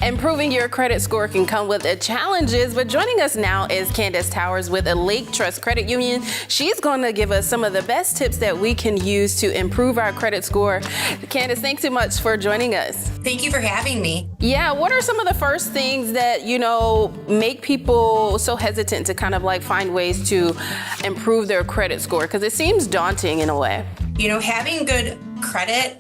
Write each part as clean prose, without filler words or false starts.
Improving your credit score can come with challenges, but joining us now is Candace Towers with a Lake Trust Credit Union. She's going to give us some of the best tips that we can use to improve our credit score. Candace, thanks so much for joining us. Thank you for having me. Yeah, what are some of the first things that, make people so hesitant to kind of like find ways to improve their credit score? Because it seems daunting in a way. Having good credit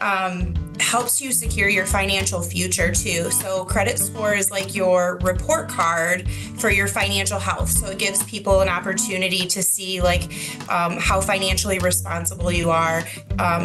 helps you secure your financial future too. So credit score is like your report card for your financial health. So it gives people an opportunity to see how financially responsible you are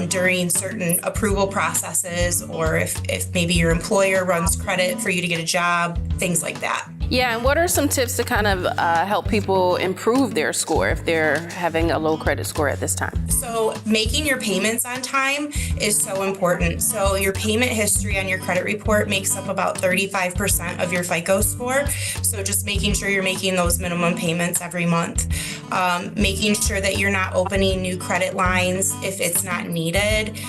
during certain approval processes, or if maybe your employer runs credit for you to get a job, things like that. Yeah, and what are some tips to kind of help people improve their score if they're having a low credit score at this time? So making your payments on time is so important. So your payment history on your credit report makes up about 35% of your FICO score. So just making sure you're making those minimum payments every month. Making sure that you're not opening new credit lines if it's not needed.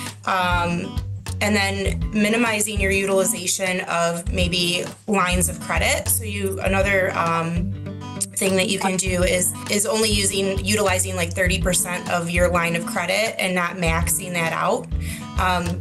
And then minimizing your utilization of maybe lines of credit. So another thing that you can do is only utilizing like 30% of your line of credit and not maxing that out,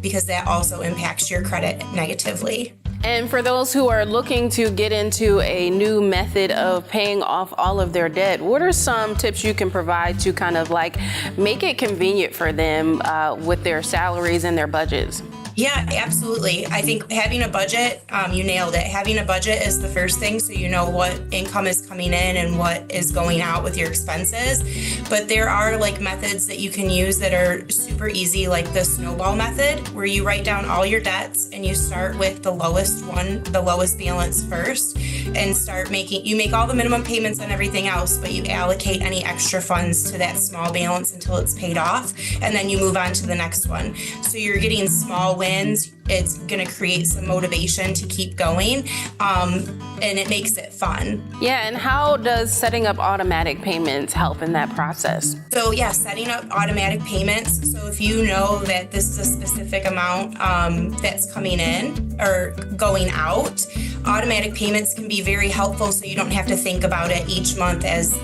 because that also impacts your credit negatively. And for those who are looking to get into a new method of paying off all of their debt, what are some tips you can provide to kind of like make it convenient for them with their salaries and their budgets? Yeah, absolutely. I think having a budget, you nailed it. Having a budget is the first thing, so you know what income is coming in and what is going out with your expenses. But there are methods that you can use that are super easy, like the snowball method, where you write down all your debts and you start with the lowest balance first, and you make all the minimum payments on everything else, but you allocate any extra funds to that small balance until it's paid off, and then you move on to the next one. So you're getting small wins. It's going to create some motivation to keep going, and it makes it fun. Yeah, and how does setting up automatic payments help in that process? So yeah, setting up automatic payments. So if you know that this is a specific amount that's coming in or going out, automatic payments can be very helpful, so you don't have to think about it each month as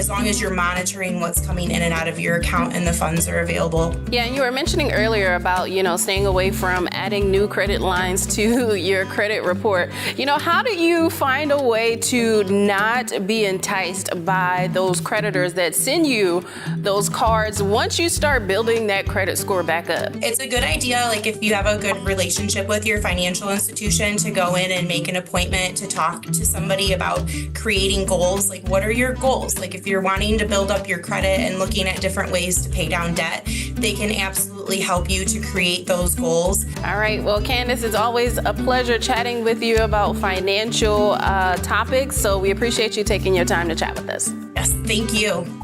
long as you're monitoring what's coming in and out of your account and the funds are available. Yeah, and you were mentioning earlier about, staying away from adding new credit lines to your credit report. How do you find a way to not be enticed by those creditors that send you those cards once you start building that credit score back up? It's a good idea, if you have a good relationship with your financial institution, to go in and make an appointment to talk to somebody about creating goals. What are your goals? If you're wanting to build up your credit and looking at different ways to pay down debt, they can absolutely help you to create those goals. All right. Well, Candace, it's always a pleasure chatting with you about financial topics. So we appreciate you taking your time to chat with us. Yes, thank you.